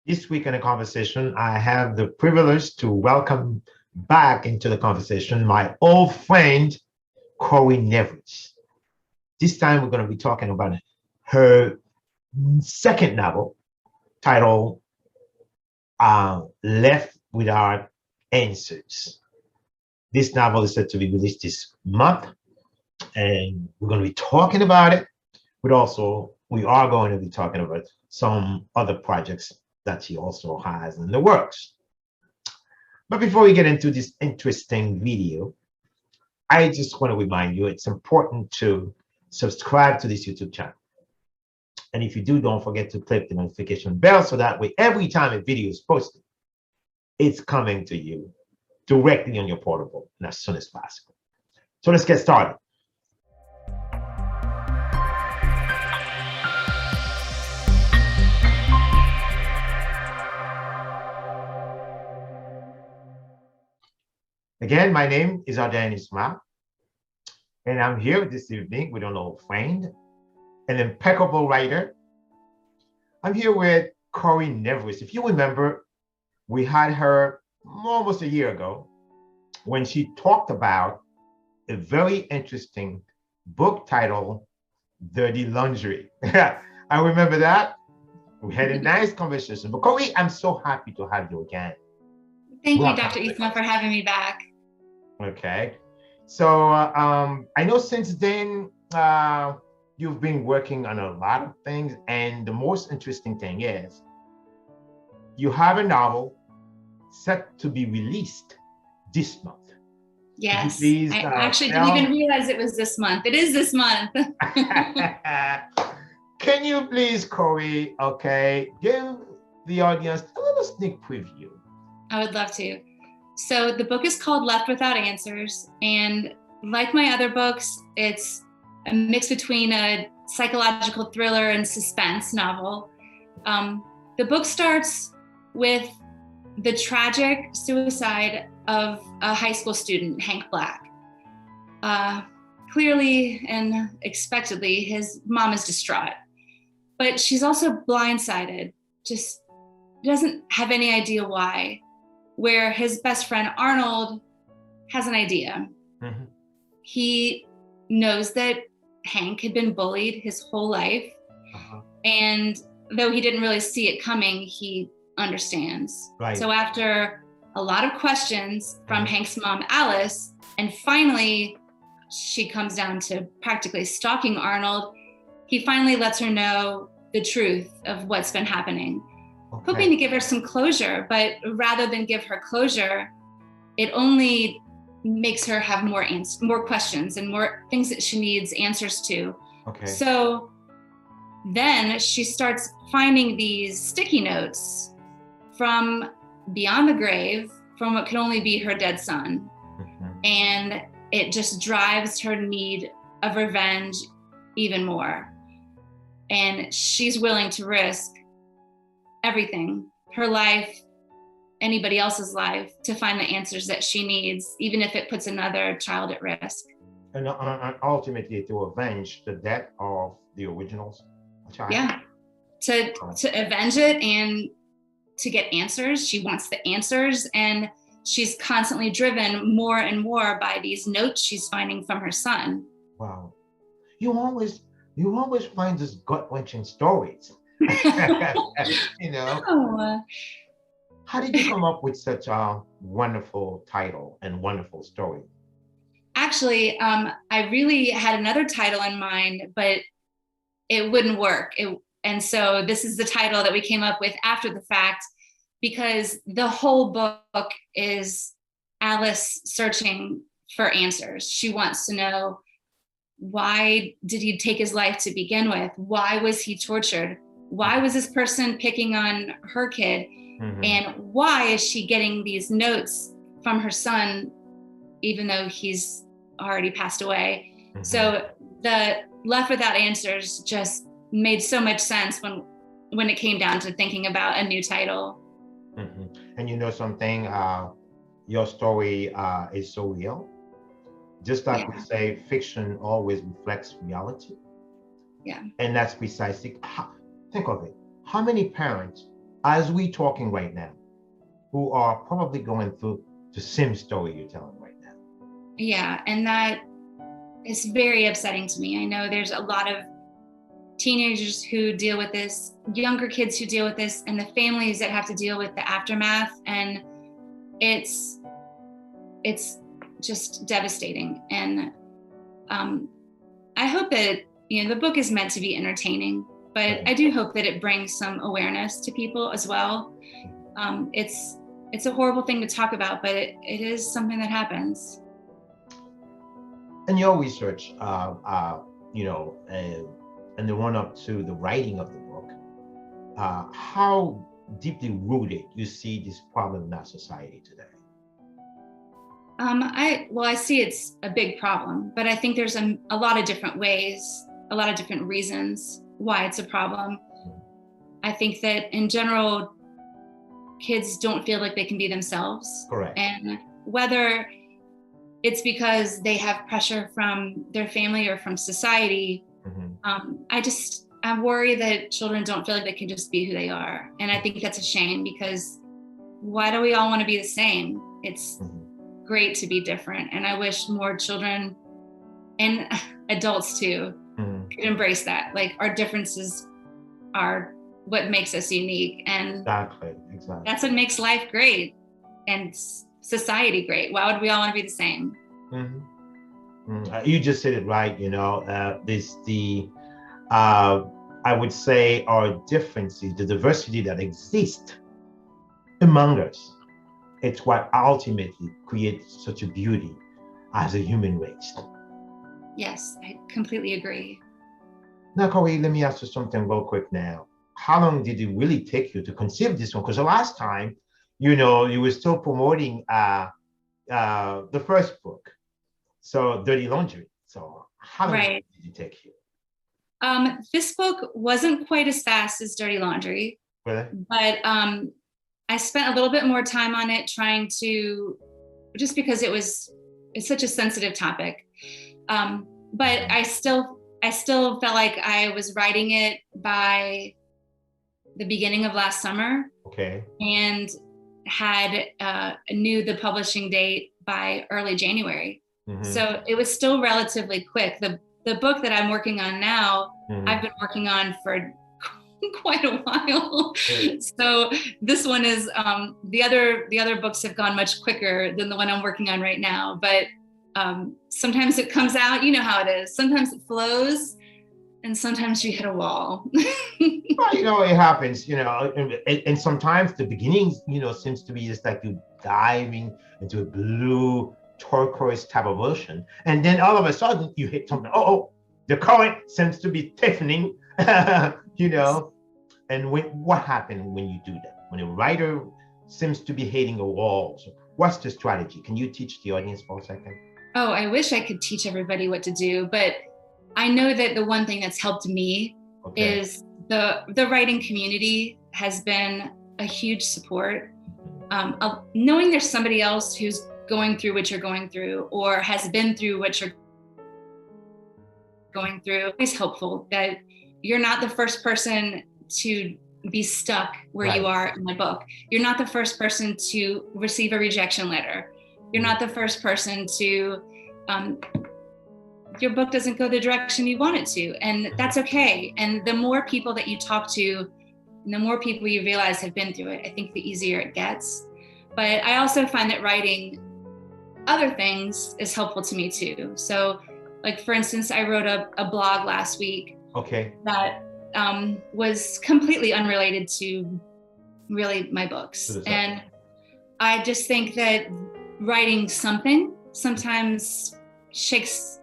This week in the conversation, I have the privilege to welcome back into the conversation my old friend, Cori Nevruz. This time we're going to be talking about her second novel titled Left Without Answers. This novel is set to be released this month, and we're going to be talking about it, but also we are going to be talking about some other projects that she also has in the works. But before we get into this interesting video, I just want to remind you it's important to subscribe to this YouTube channel. And if you do, don't forget to click the notification bell so that way every time a video is posted, it's coming to you directly on your portable and as soon as possible. So let's get started. Again, my name is Ardain Isma, and I'm here this evening with an old friend, an impeccable writer. I'm here with Cori Nevruz. If you remember, we had her almost a year ago when she talked about a very interesting book titled Dirty Laundry. I remember that. We had a nice conversation. But Cori, I'm so happy to have you again. Thank you, Dr. Isma, for having me back. Okay. So I know since then you've been working on a lot of things, and the most interesting thing is you have a novel set to be released this month. Yes, please, I actually didn't even realize it was this month. It is this month. Can you please, Cori, give the audience a little sneak preview? I would love to. So the book is called Left Without Answers, and like my other books, it's a mix between a psychological thriller and suspense novel. The book starts with the tragic suicide of a high school student, Hank Black. Clearly and expectedly, his mom is distraught, but she's also blindsided, just doesn't have any idea why, where his best friend, Arnold, has an idea. Mm-hmm. He knows that Hank had been bullied his whole life, and though he didn't really see it coming, he understands. Right. So after a lot of questions from Hank's mom, Alice, and finally she comes down to practically stalking Arnold, he finally lets her know the truth of what's been happening, hoping to give her some closure. But rather than give her closure, it only makes her have more questions and more things that she needs answers to. Okay. So then she starts finding these sticky notes from beyond the grave, from what can only be her dead son. Mm-hmm. And it just drives her need of revenge even more. And she's willing to risk everything, her life, anybody else's life, to find the answers that she needs, even if it puts another child at risk. And ultimately to avenge the death of the original child. Yeah, to avenge it and to get answers. She wants the answers, and she's constantly driven more and more by these notes she's finding from her son. Wow. You always find these gut-wrenching stories. You know. Oh. How did you come up with such a wonderful title and wonderful story? Actually, I really had another title in mind, but it wouldn't work. And so this is the title that we came up with after the fact, because the whole book is Alice searching for answers. She wants to know, why did he take his life to begin with? Why was he tortured? Why was this person picking on her kid? Mm-hmm. And why is she getting these notes from her son, even though he's already passed away? Mm-hmm. So the Left Without Answers just made so much sense when it came down to thinking about a new title. Mm-hmm. And you know something, your story is so real. Just like we say, fiction always reflects reality. Yeah. And that's precisely, think of it. How many parents as we talking right now, who are probably going through the same story you're telling right now. Yeah, and that is very upsetting to me. I know there's a lot of teenagers who deal with this, younger kids who deal with this, and the families that have to deal with the aftermath. And it's just devastating. And I hope that, the book is meant to be entertaining, but I do hope that it brings some awareness to people as well. It's a horrible thing to talk about, but it is something that happens. In your research, and the run up to the writing of the book, how deeply rooted you see this problem in our society today? I see it's a big problem, but I think there's a lot of different ways, a lot of different reasons why it's a problem. I think that in general, kids don't feel like they can be themselves. Correct. And whether it's because they have pressure from their family or from society, I worry that children don't feel like they can just be who they are. And I think that's a shame, because why do we all want to be the same? It's great to be different. And I wish more children and adults too could embrace that. Like, our differences are what makes us unique. And exactly. That's what makes life great and society great. Why would we all want to be the same? You just said it right. I would say our differences, the diversity that exists among us, it's what ultimately creates such a beauty as a human race. Yes, I completely agree. Now, Cori, let me ask you something real quick now. How long did it really take you to conceive this one? Because the last time, you were still promoting the first book, so Dirty Laundry. So how long did it take you? This book wasn't quite as fast as Dirty Laundry, Really? But I spent a little bit more time on it, just because it's such a sensitive topic. But I still felt like I was writing it by the beginning of last summer. Okay. And knew the publishing date by early January. So it was still relatively quick. The book that I'm working on now, I've been working on for quite a while. So this one is the other books have gone much quicker than the one I'm working on right now. But sometimes it comes out, you know how it is. Sometimes it flows, and sometimes you hit a wall. Well, it happens, and sometimes the beginning, seems to be just like you diving into a blue turquoise type of ocean. And then all of a sudden you hit something. Oh, the current seems to be stiffening, And what happens when you do that? When a writer seems to be hitting a wall, so what's the strategy? Can you teach the audience for a second? Oh, I wish I could teach everybody what to do, but I know that the one thing that's helped me is the writing community has been a huge support. Knowing there's somebody else who's going through what you're going through or has been through what you're going through is helpful, that you're not the first person to be stuck where you are in my book. You're not the first person to receive a rejection letter. You're not the first person to, your book doesn't go the direction you want it to, and that's okay. And the more people that you talk to, and the more people you realize have been through it, I think the easier it gets. But I also find that writing other things is helpful to me too. So, like, for instance, I wrote a blog last week that was completely unrelated to really my books. And I just think that writing something sometimes shakes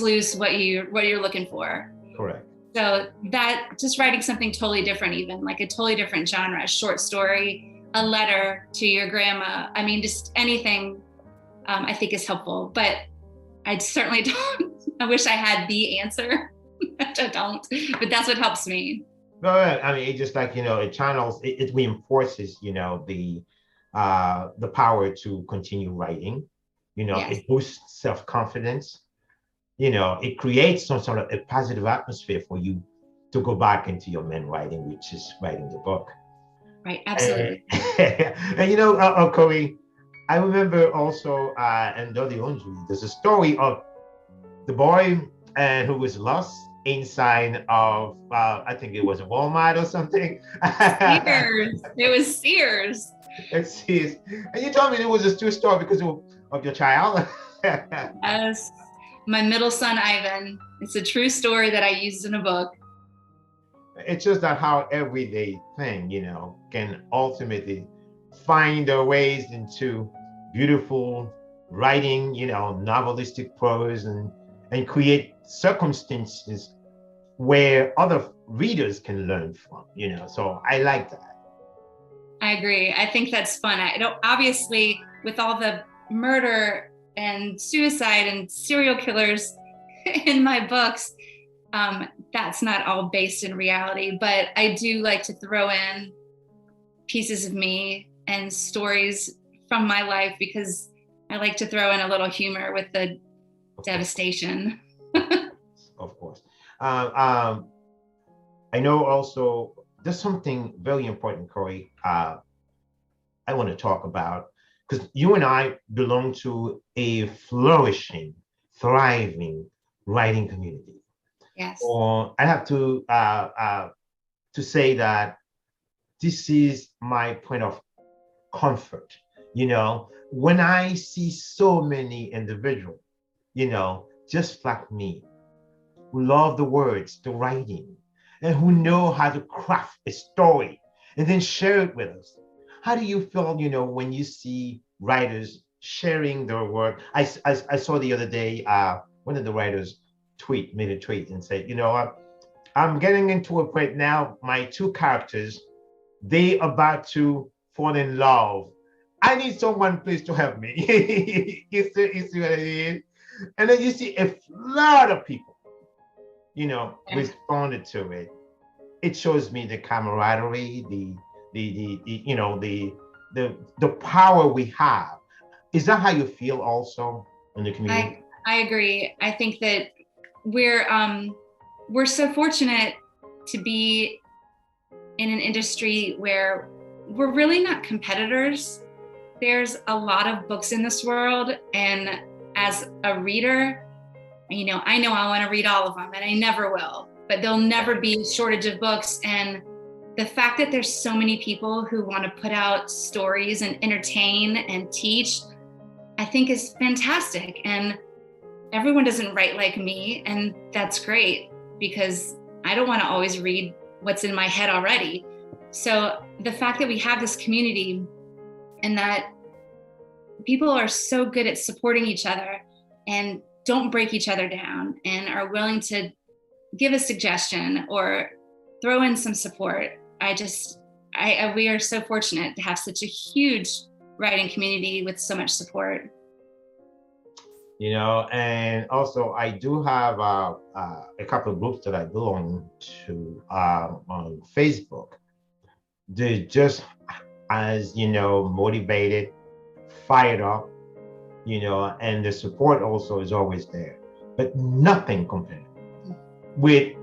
loose what you're looking for. Correct. So that just writing something totally different, even like a totally different genre, a short story, a letter to your grandma. I mean, just anything I think is helpful, but I certainly don't. I wish I had the answer. I don't, but that's what helps me. No, I mean, it just like, it channels, it reinforces, the power to continue writing, It boosts self-confidence, it creates some sort of a positive atmosphere for you to go back into your main writing, which is writing the book. Right. Absolutely. And Cori, I remember also in Dirty Laundry, there's a story of the boy who was lost inside of, I think it was a Walmart or something. Sears. It was Sears. It says, and you told me it was a true story because of your child. Yes. My middle son, Ivan. It's a true story that I used in a book. It's just that how everyday thing, can ultimately find their ways into beautiful writing, novelistic prose and create circumstances where other readers can learn from, So I like that. I agree. I think that's fun. I don't, obviously, with all the murder and suicide and serial killers in my books, that's not all based in reality, but I do like to throw in pieces of me and stories from my life because I like to throw in a little humor with the devastation. Of course. I know also there's something very important, Cori, I want to talk about because you and I belong to a flourishing, thriving writing community. Yes. Or I have to say that this is my point of comfort. When I see so many individuals, just like me, who love the words, the writing, and who know how to craft a story and then share it with us. How do you feel, when you see writers sharing their work? I saw the other day, one of the writers made a tweet and said, what, I'm getting into a point now, my two characters, they about to fall in love. I need someone, please, to help me. You see what I mean? And then you see a lot of people, responded to it. It shows me the camaraderie, the power we have. Is that how you feel also in the community? I agree. I think that we're so fortunate to be in an industry where we're really not competitors. There's a lot of books in this world, and as a reader, I know I want to read all of them, and I never will, but there'll never be a shortage of books. And the fact that there's so many people who want to put out stories and entertain and teach, I think is fantastic. And everyone doesn't write like me, and that's great because I don't want to always read what's in my head already. So the fact that we have this community and that people are so good at supporting each other and don't break each other down and are willing to give a suggestion or throw in some support. We are so fortunate to have such a huge writing community with so much support. And also I do have a couple of groups that I belong to on Facebook. They're just as motivated, fired up, and the support also is always there, but nothing compared with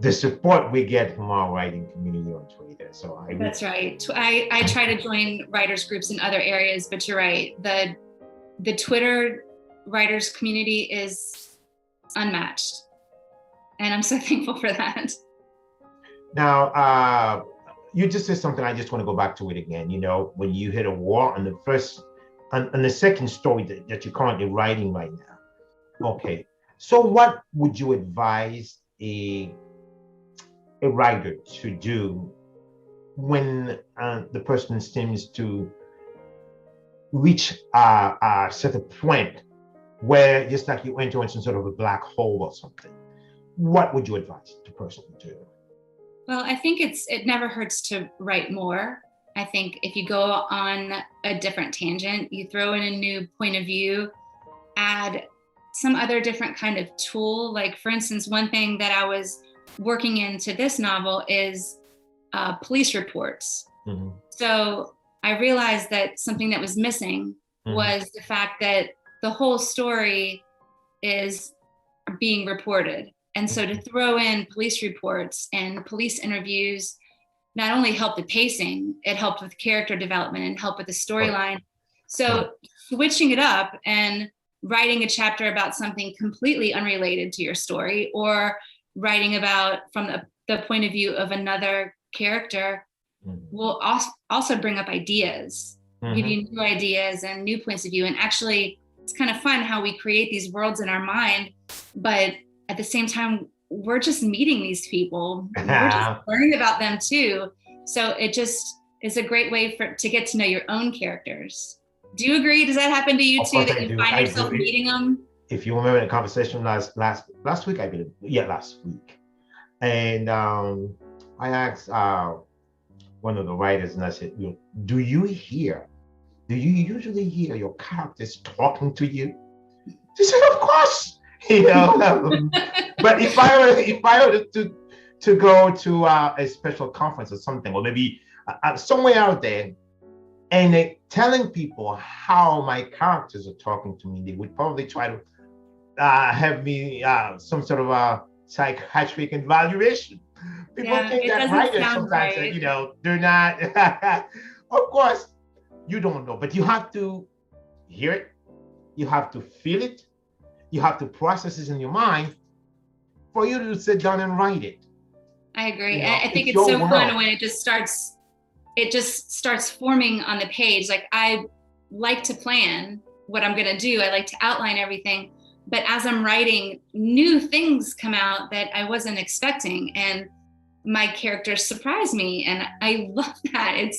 the support we get from our writing community on Twitter. So that's right. I try to join writers groups in other areas, but you're right. The Twitter writers community is unmatched, and I'm so thankful for that. Now, you just said something. I just want to go back to it again. When you hit a wall on the second story that you're currently writing right now. Okay, so what would you advise a writer to do when the person seems to reach a certain point where just like you enter into sort of a black hole or something? What would you advise the person to do? Well, I think it never hurts to write more. I think if you go on a different tangent, you throw in a new point of view, add some other different kind of tool. Like, for instance, one thing that I was working into this novel is police reports. Mm-hmm. So I realized that something that was missing was the fact that the whole story is being reported. And so to throw in police reports and police interviews not only helped the pacing, it helped with character development and helped with the storyline. So switching it up and writing a chapter about something completely unrelated to your story, or writing about from the point of view of another character, will also bring up ideas, give you new ideas and new points of view. And actually, it's kind of fun how we create these worlds in our mind, but at the same time, we're just meeting these people. We're just learning about them too. So it just is a great way to get to know your own characters. Do you agree? Does that happen to you too, that you find yourself meeting them? If you remember the conversation last week, I believe, last week. And I asked one of the writers, and I said, do you usually hear your characters talking to you? She said, of course. But if I were to go to a special conference or something, or maybe somewhere out there, and telling people how my characters are talking to me, they would probably try to have me some sort of a psychiatric evaluation. People think that writers sometimes, they're not. Of course, you don't know, but you have to hear it, you have to feel it, you have to process it in your mind for you to sit down and write it. I agree. I think it's so fun when it just starts forming on the page. Like, I like to plan what I'm going to do. I like to outline everything. But as I'm writing, new things come out that I wasn't expecting. And my characters surprise me. And I love that.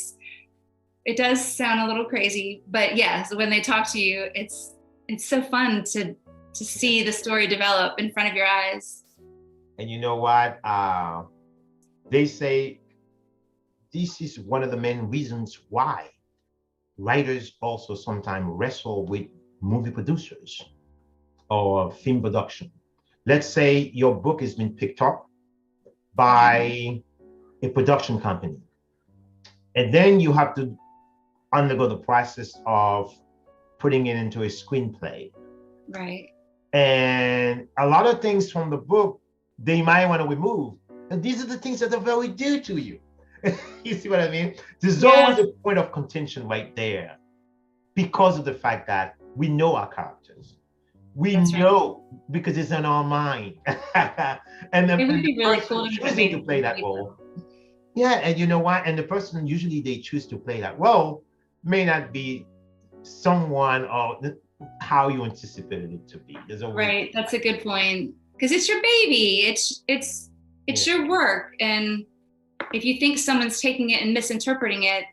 It does sound a little crazy, but yes, when they talk to you, it's so fun to see the story develop in front of your eyes. And you know what? They say this is one of the main reasons why writers also sometimes wrestle with movie producers or film production. Let's say your book has been picked up by a production company, and then you have to undergo the process of putting it into a screenplay. Right. And a lot of things from the book, they might want to remove. And these are the things that are very dear to you. You see what I mean? There's always a point of contention right there because of the fact that we know our characters. We know because it's in our mind. And it would be really cool choosing to play that role. Yeah, and you know what? And the person usually they choose to play that role may not be someone or how you anticipated it to be. Right, that's a good point. Because it's your baby. It's your work, and if you think someone's taking it and misinterpreting it,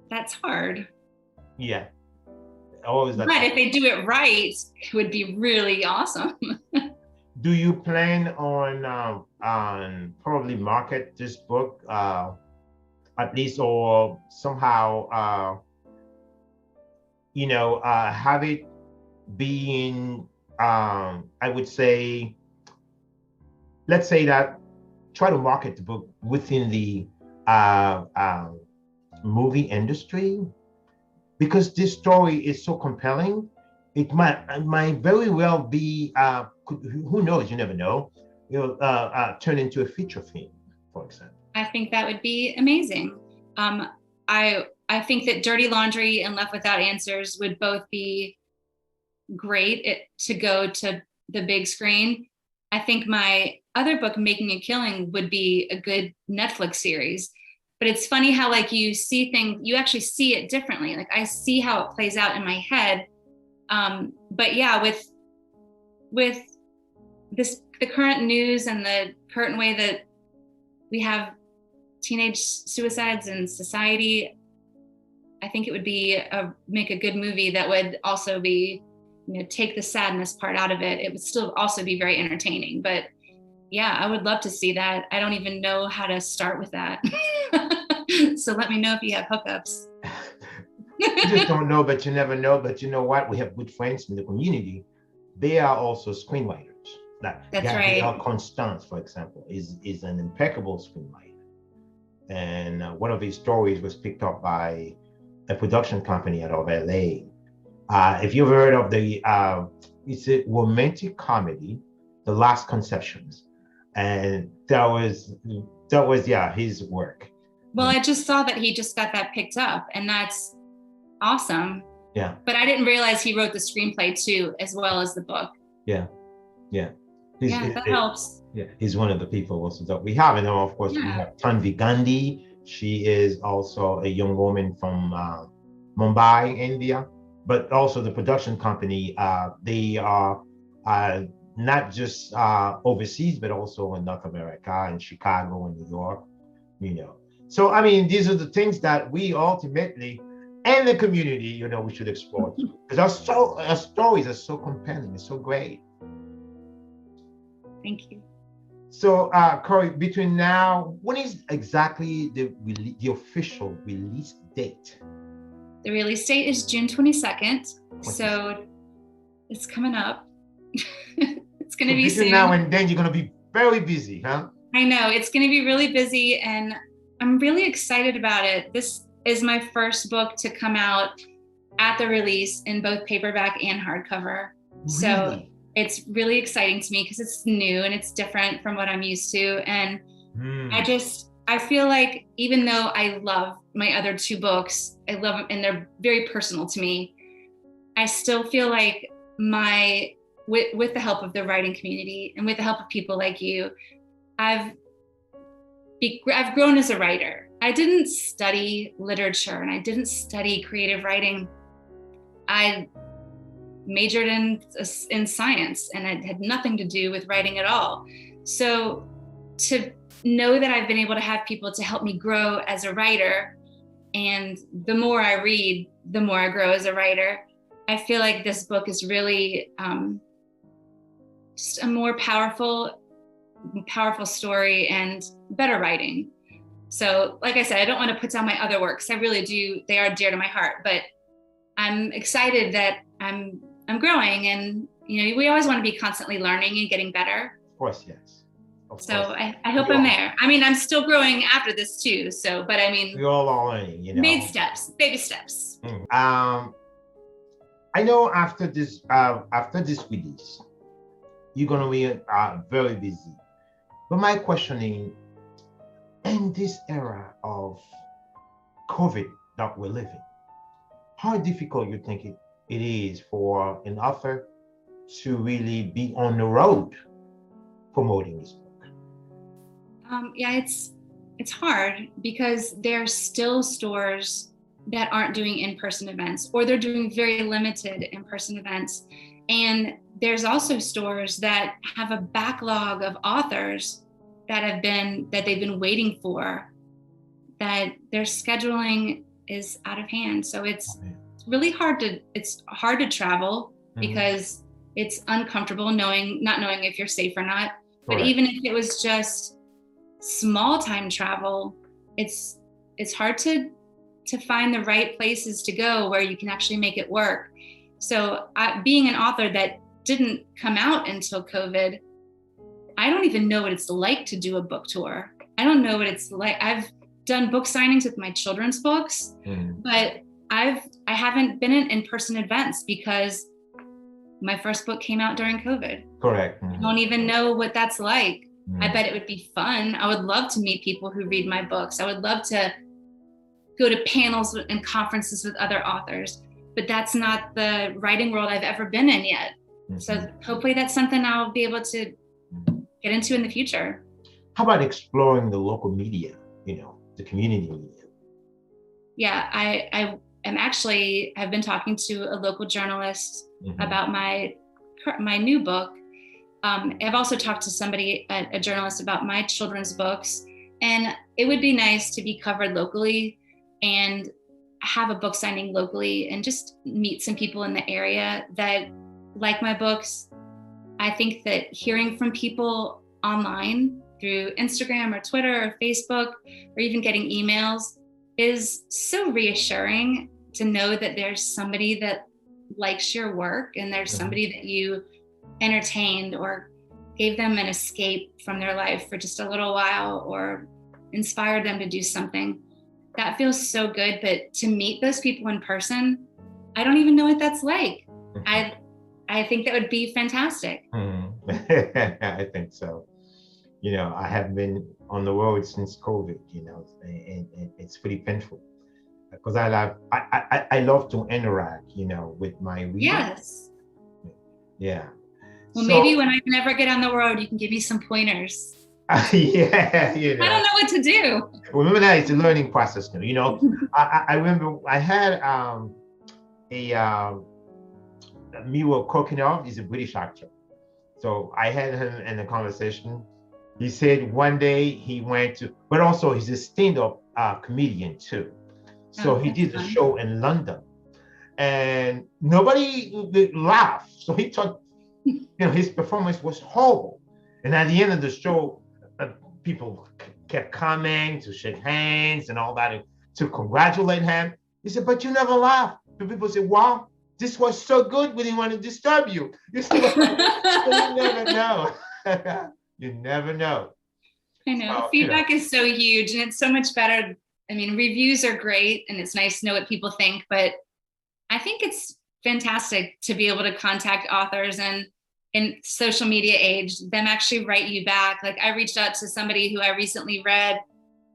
that's hard. Yeah. Always. But if they do it right, it would be really awesome. Do you plan on probably market this book at least, or somehow have it being I would say, let's say that try to market the book within the movie industry, because this story is so compelling. It might very well be, who knows, you never know, turn into a feature film, for example. I think that would be amazing. I think that Dirty Laundry and Left Without Answers would both be great to go to the big screen. I think my other book, Making a Killing, would be a good Netflix series. But it's funny how you see things, you actually see it differently. Like, I see how it plays out in my head. But yeah, with the current news and the current way that we have teenage suicides in society, I think it would be make a good movie that would also be, take the sadness part out of it. It would still also be very entertaining. But yeah, I would love to see that. I don't even know how to start with that. So let me know if you have hookups. You just don't know, but you never know. But you know what? We have good friends in the community. They are also screenwriters. That's right. Constance, for example, is an impeccable screenwriter. And one of his stories was picked up by a production company out of LA. If you've heard of it's a romantic comedy, The Last Conceptions. And there was That was, yeah, his work. Well, I just saw that he just got that picked up, and that's awesome. Yeah. But I didn't realize he wrote the screenplay too, as well as the book. Yeah. That helps. Yeah, he's one of the people also that we have. And now, of course, we have Tanvi Gandhi. She is also a young woman from Mumbai, India. But also the production company, they are not just overseas, but also in North America, in Chicago, and New York, So, I mean, these are the things that we ultimately, and the community, we should explore. Because our stories are so compelling, it's so great. Thank you. So, Cori, between now, when is exactly the official release date? The release date is June 22nd. So it's coming up. It's going to be soon. Now and then, you're going to be very busy, huh? I know. It's going to be really busy, and I'm really excited about it. This is my first book to come out at the release in both paperback and hardcover. Really? So it's really exciting to me because it's new and it's different from what I'm used to. And I feel like even though I love my other two books, I love them and they're very personal to me, I still feel like with the help of the writing community and with the help of people like you, I've grown as a writer. I didn't study literature and I didn't study creative writing. I majored in science, and it had nothing to do with writing at all. So to know that I've been able to have people to help me grow as a writer, and the more I read, the more I grow as a writer, I feel like this book is really just a more powerful story and better writing. So like I said, I don't want to put down my other works. I really do. They are dear to my heart, but I'm excited that I'm growing, and we always want to be constantly learning and getting better. Of course, yes. So I hope I'm there. I mean, I'm still growing after this too. So, but I mean, we all are learning, baby steps. I know after this release, you're gonna be very busy. But my questioning, in this era of COVID that we're living, how difficult you think it is for an author to really be on the road promoting his book? It's hard because there are still stores that aren't doing in-person events, or they're doing very limited in-person events. And there's also stores that have a backlog of authors that they've been waiting for, that their scheduling is out of hand. So it's really hard to travel because it's uncomfortable not knowing if you're safe or not. But even if it was just small time travel, it's hard to find the right places to go where you can actually make it work. So being an author that didn't come out until COVID, I don't even know what it's like to do a book tour. I don't know what it's like. I've done book signings with my children's books, but I haven't been in in-person events because my first book came out during COVID. Correct. I don't even know what that's like. I bet it would be fun. I would love to meet people who read my books. I would love to go to panels and conferences with other authors, but that's not the writing world I've ever been in yet. So hopefully that's something I'll be able to get into in the future. How about exploring the local media, the community media? Yeah, I have been talking to a local journalist about my new book. I've also talked to a journalist about my children's books, and it would be nice to be covered locally and have a book signing locally and just meet some people in the area that like my books. I think that hearing from people online through Instagram or Twitter or Facebook, or even getting emails, is so reassuring to know that there's somebody that likes your work and there's somebody that you entertained or gave them an escape from their life for just a little while or inspired them to do something. That feels so good. But to meet those people in person, I don't even know what that's like. I think that would be fantastic. I think so. I haven't been on the road since COVID, and it's pretty painful because I love to interact, with my readers. Yes. Yeah. Well, maybe when I never get on the road, you can give me some pointers. Yeah, I don't know what to do. Remember that it's a learning process now. I remember I had Miro Kokinov is a British actor. So I had him in a conversation. He said one day he went to, but also he's a stand-up comedian too. So he did a show in London and nobody laughed. So he thought, his performance was horrible. And at the end of the show, people kept coming to shake hands and all that to congratulate him. He said, but you never laughed. The people said, wow, this was so good. We didn't want to disturb you. You see what you never know. You never know. I know. Feedback is so huge and it's so much better. I mean, reviews are great and it's nice to know what people think, but I think it's fantastic to be able to contact authors and in social media age, them actually write you back. Like I reached out to somebody who I recently read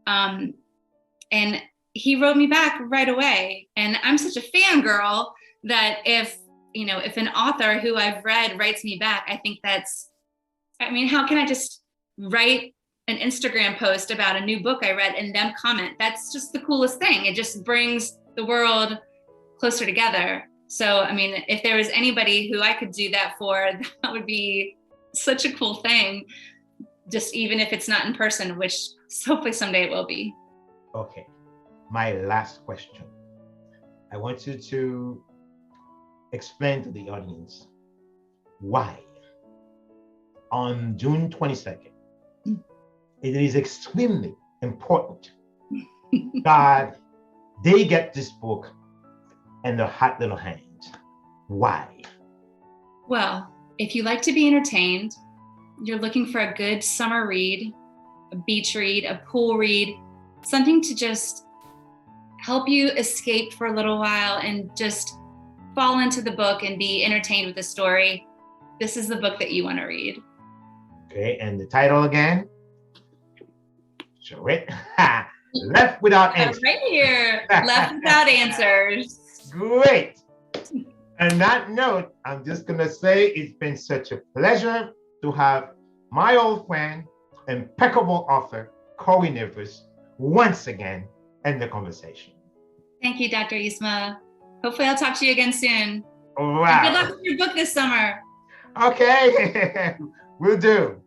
and he wrote me back right away. And I'm such a fangirl that if an author who I've read writes me back, I think how can I just write an Instagram post about a new book I read and them comment? That's just the coolest thing. It just brings the world closer together. So, if there was anybody who I could do that for, that would be such a cool thing. Just even if it's not in person, which hopefully someday it will be. Okay. My last question. I want you to explain to the audience why on June 22nd, it is extremely important that they get this book in their hot little hands. Why? Well, if you like to be entertained, you're looking for a good summer read, a beach read, a pool read, something to just help you escape for a little while and just fall into the book and be entertained with the story, this is the book that you want to read. Okay, and the title again? Show it. Left Without Answers. Right here, Left Without Answers. Great. On that note, I'm just going to say it's been such a pleasure to have my old friend, impeccable author, Cori Nevruz, once again in the conversation. Thank you, Dr. Isma. Hopefully I'll talk to you again soon. Wow. Good luck with your book this summer. Okay, will do.